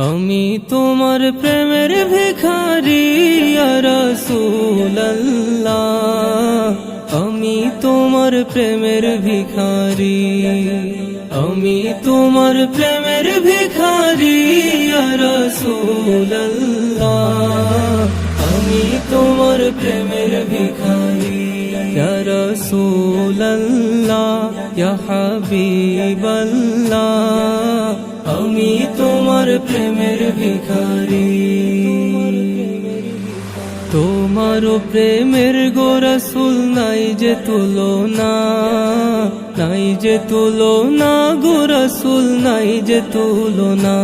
আমি তোমার প্রেমের ভিখারি ইয়া রাসূলুল্লাহ, আমি তোমার প্রেমের ভিখারি, আমি তোমার প্রেমের ভিখারি ইয়া রাসূলুল্লাহ, আমি তোমার প্রেমের ভিখারি ইয়া রাসূলুল্লাহ, ইয়া হাবিবাল্লাহ, আমি তোমার প্রেমের ভিখারি। তোমার প্রেমের গো রাসূল নাই যে তুলনা, নাই যে তুলনা গো রাসূল নাই যে তুলনা।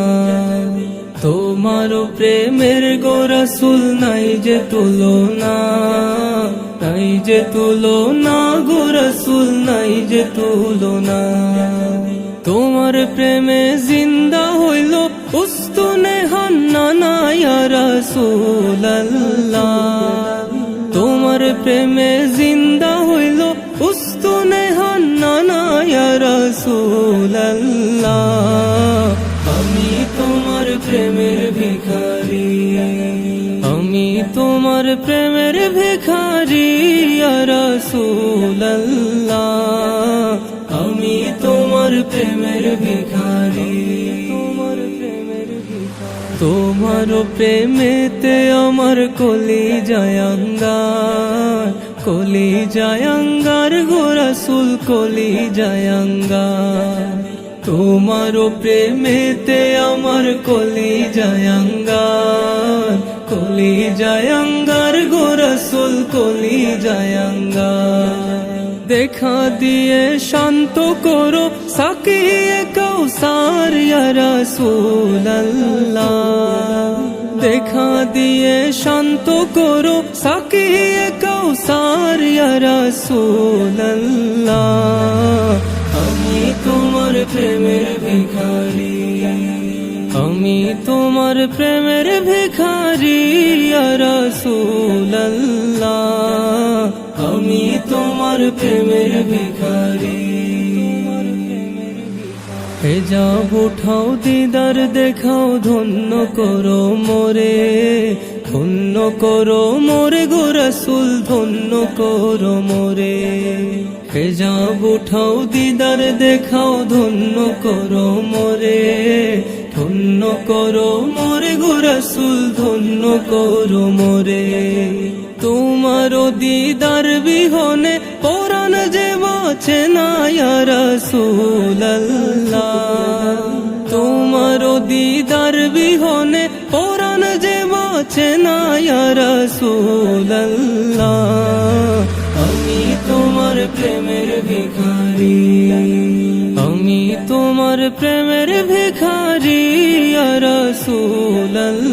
তোমার প্রেমের গো রাসূল নাই যে তুলনা, নাই যে তুলনা গো রাসূল নাই যে তুলনা। তোমার প্রেমে জিন্দা হইল উস্তুনে হান্নানা ইয়া রাসূলুল্লাহ, তোমার প্রেমে জিন্দা হইল উস্তুনে হান্নানা ইয়া রাসূলুল্লাহ, আমি তোমার প্রেমের ভিখারি, আমি তোমার প্রেমের ভিখারি ইয়া রাসূলুল্লাহ, আমি তোমার প্রেমের ভিখারি। তোমার প্রেমেতে আমার কলি জায়াঙ্গার, কলি জায়াঙ্গার গো রাসূল কলি জায়াঙ্গার। তোমার প্রেমেতে আমার কলি জায়াঙ্গার, কলি জায়াঙ্গার গো রাসূল কলি জায়াঙ্গার। দেখা দিয়ে শান্ত করো সাকিয়ে কাউসার ইয়া রাসূলুল্লাহ, দেখা দিয়ে শান্ত করো সাকিয়ে কাউসার ইয়া রাসূলুল্লাহ, আমি তোমার প্রেমের ভিখারি, আমি তোমার প্রেমের ভিখারি ইয়া রাসূলুল্লাহ, আমি তোমার প্রেমের ভিখারি। হেজাব উঠাও দিদার দেখাও ধন্য করো মোরে, ধন্য করো মোরে গো রাসূল ধন্য করো মোরে। হেজাব উঠাও দিদার দেখাও ধন্য করো মোরে, ধন্য করো মোরে গো রাসূল ধন্য করো মোরে। তোমার দিদার বিহনে পরাণ যে বাঁচে না ইয়া রাসূলুল্লাহ, তোমার দিদার বিহনে পরাণ যে বাঁচে না ইয়া রাসূলুল্লাহ, আমি তোমার প্রেমের ভিখারি, আমি তোমার প্রেমের ভিখারি ইয়া রাসূলুল্লাহ,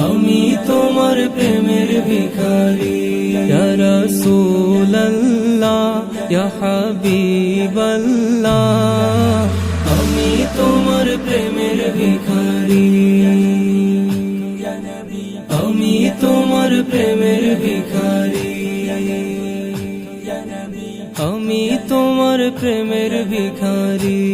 আমি তোমার প্রেমের ভিখারি ইয়া রাসূলুল্লাহ, ইয়া হাবিবাল্লাহ, আমি তোমার প্রেমের ভিখারি, আমি তোমার প্রেমের ভিখারি, আমি তোমার প্রেমের ভিখারি।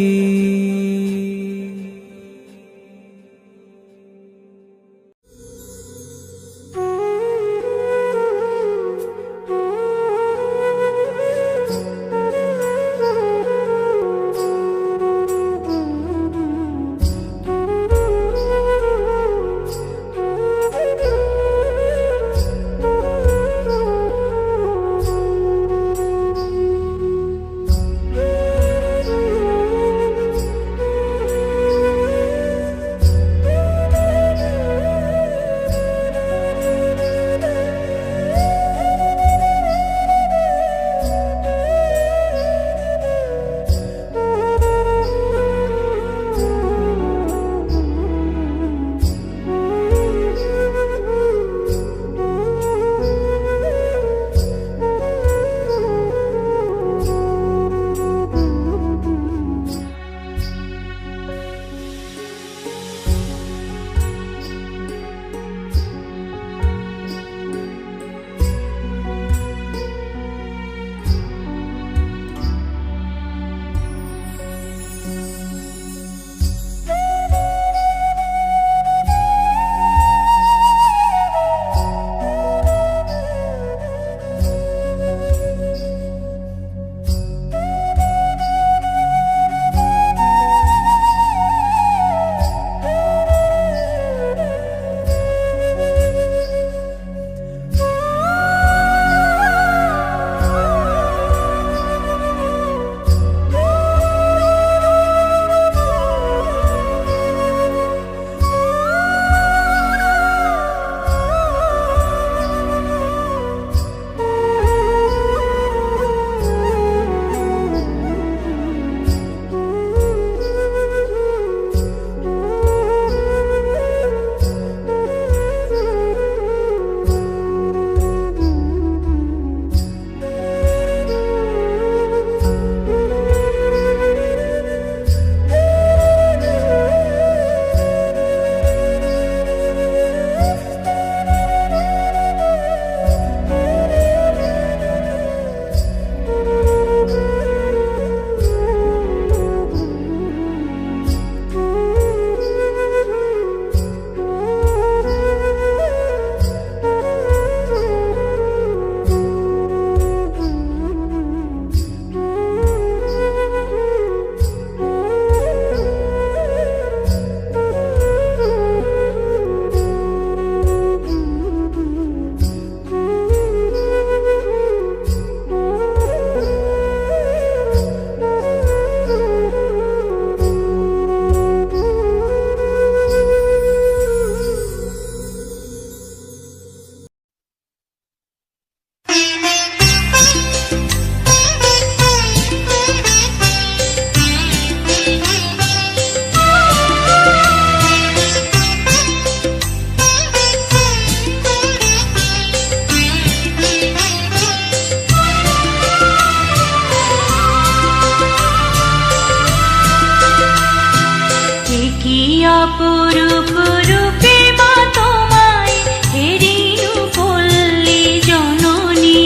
কি অপরূপ রূপে মা তোমায় হেরিনু পল্লী জননী,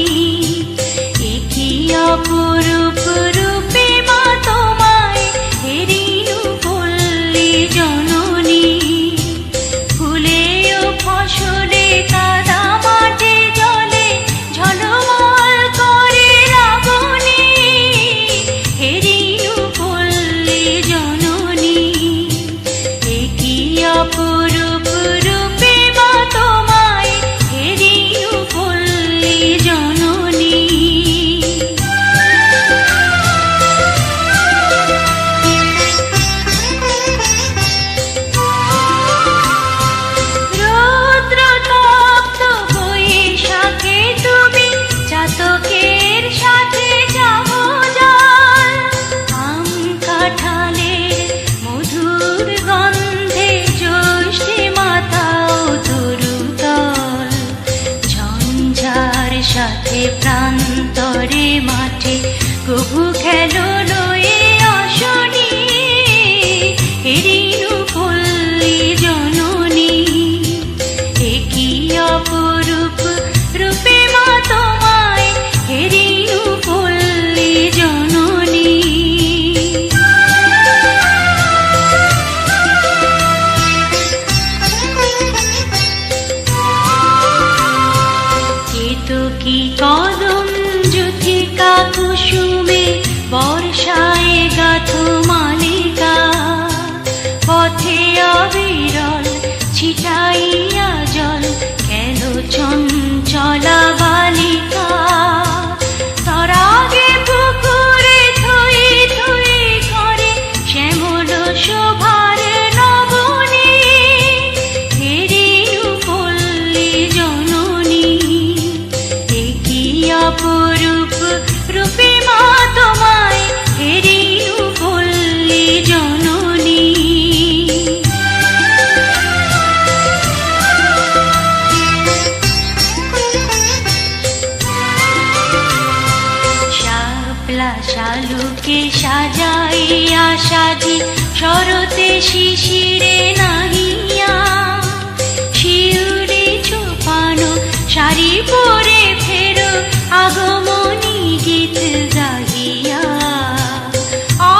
কি অপরূপ রূপে মা তোমায় হেরিনু পল্লী জননী। ফুলে ও ফসলে কাদা মাঠে জলে ঝলমল করে রাবণী, হেরিনু পল্লী জননী। কি অপরূপ রূপে মা তোমায় হেরিনু পল্লী জননী। রৌদ্রতপ্ত বৈশাখে তুমি চাতকের সাথে যাবো জল, আম কাঁঠালের মধুর গন্ধে জ্যৈষ্ঠী মাতাও তরুতল। ঝঞ্ঝার সাথে প্রান্তরে মাঠে কবু খেলো লয়ে আসনি, হেরিনু পল্লী জননী। কি অপরূপ রূপে মা তোমায় হেরিনু পল্লী জননী। কেতকী কদম যুথিকা কুসুমে বর্ষায় গাথো মালিকা, পথে অবিরল ছিটাইয়া জল কেন চঞ্চলা বালিকা। তরাগে পুকুরে থই থই করে শ্যামল শোভার নবনী, হেরিনু পল্লী জননী। কি অপরূপ রূপে মা তোমায় হেরিনু পল্লী জননী। শাপলা শালুকে সাজাইয়া সাজি শরতে শিশিরে নাহিয়া, শিউরে চোপানো শাড়ি পরে ফেরো আগমনী গীত গাহিয়া।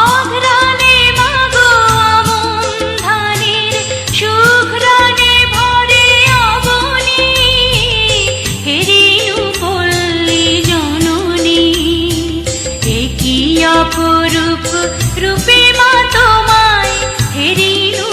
অঘ্রাণে মাগো আমন ধানের সুঘ্রাণে ভরে অবনী, হেরিনু পল্লী জননী। কি অপরূপ রূপে মা তোমায় হেরিনু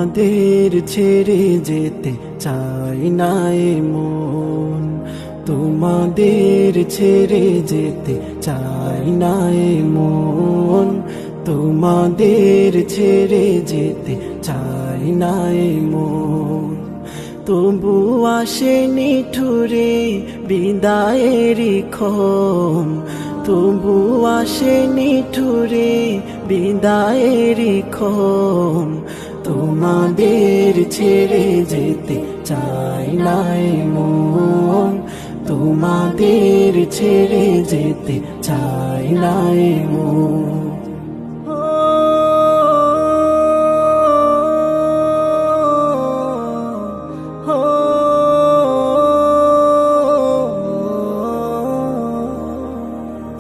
তোমাদের ছেড়ে যেতে চাই না এ মন, তোমাদের ছেড়ে যেতে চাই না এ মন, তোমাদের ছেড়ে যেতে চাই না এ মন। তবু আসেনি ঠুরে বিদায়েরই ক্ষণ, তবু আসেনি ঠুরে বিদায়েরই ক্ষণ, তোমাদের ছেড়ে যেতে চাই না এ মন, তোমাদের ছেড়ে যেতে চাই না এ মন।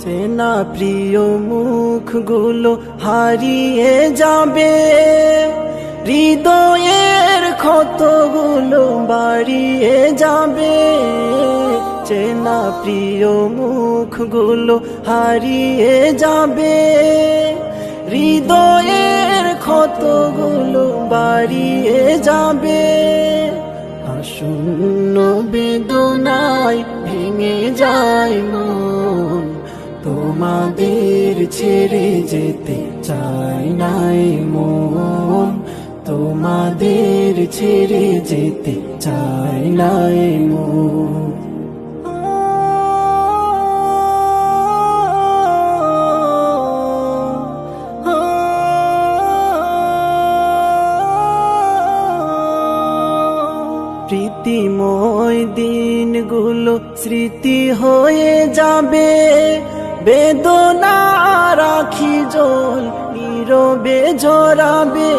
চেনা প্রিয় মুখগুলো হারিয়ে যাবে, হৃদয়ের ক্ষতগুলো বাড়িয়ে যাবে। চেনা প্রিয় মুখগুলো হারিয়ে যাবে, হৃদয়ের ক্ষতগুলো বাড়িয়ে যাবে। আসন্ন বেদনায় ভেঙে যায় মন, তোমাদের ছেড়ে যেতে চাই না এ মন, তোমাদের ছেড়ে যেতে চাই না এ মন। প্রীতিময় দিনগুলো স্মৃতি হয়ে যাবে, বেদনা রাখি জল নীরবে ঝরাবে।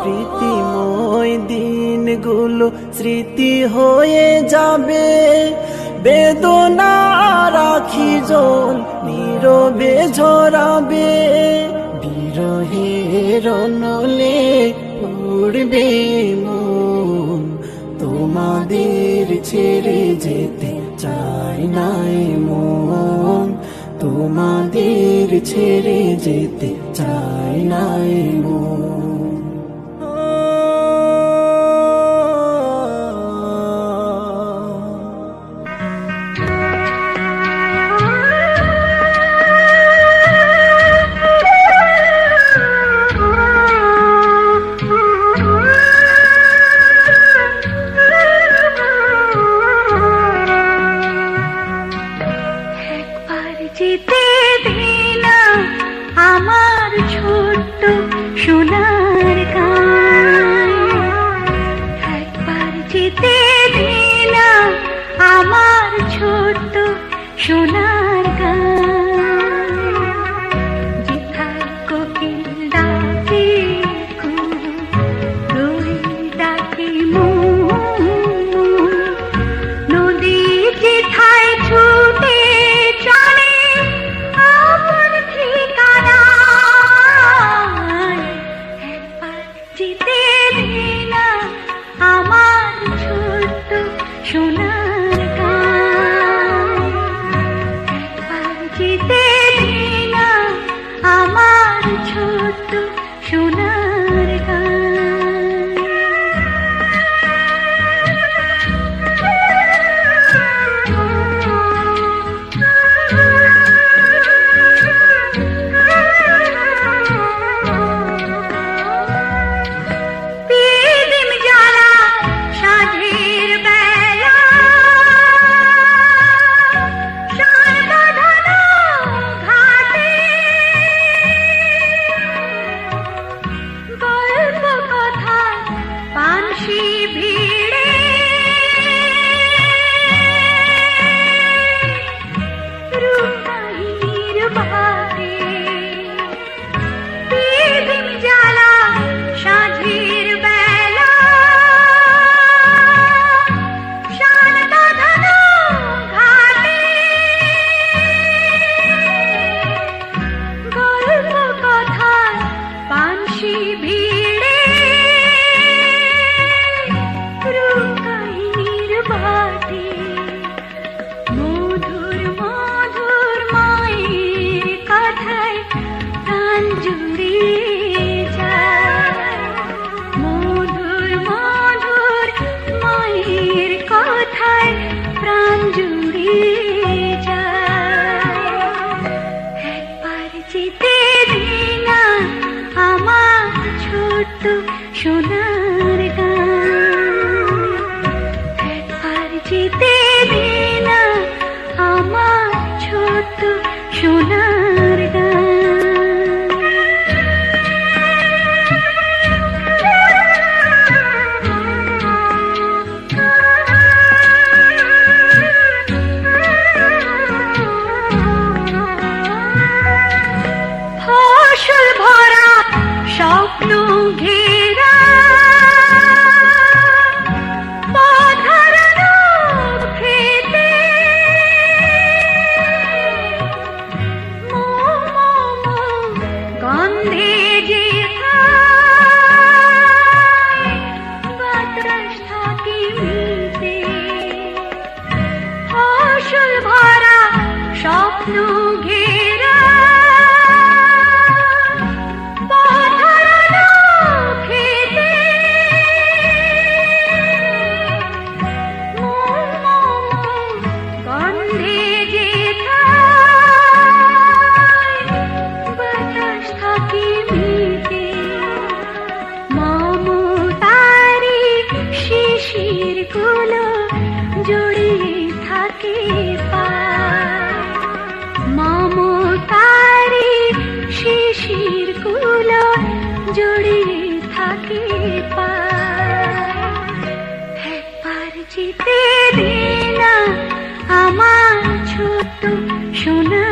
প্রীতিময় দিনগুলো স্মৃতি হয়ে যাবে, বেদনা রাখি জল নীরবে ঝরাবে। বিরহের নলে পড়বে মন, তোমাদের ছেড়ে যেতে চাই না এ মন, তোমাদের ছেড়ে যেতে চাই না এ মন। যেতে দিনা আমার ছোট্ট সোনার গান, একবার যেতে দিনা আমার ছোট্ট সোনার গান। যেথায় কোকিল ডাকে রই ডাকে নদী যেথায় ছুটে যেতে দিনা আমার ছোট্ট সোনার গান, একবার যেতে দিনা আমার ছোট্ট সোনার গান। জুড়ে যায় যেতে দিনা আমার ছোট্ট সোনার গান, একবার যেতে দিনা আমার ছোট্ট সোনার গান। ফসল ভরা স্বপ্ন ঘেরা পথহারানো খেতে, গন্ধে যে বাতাস থাকে মিশে, ফসল ভরা স্বপ্ন ঘেরা পথহারানো খেতে, গন্ধে যে বাতাস থাকে মিশে, মমতারি শিশির গুলো জড়িয়ে থাকে পায়, মমতারি শিশির গুলো জড়িয়ে থাকে পায়, একবার যেতে দিনা আমার ছোট্ট সোনা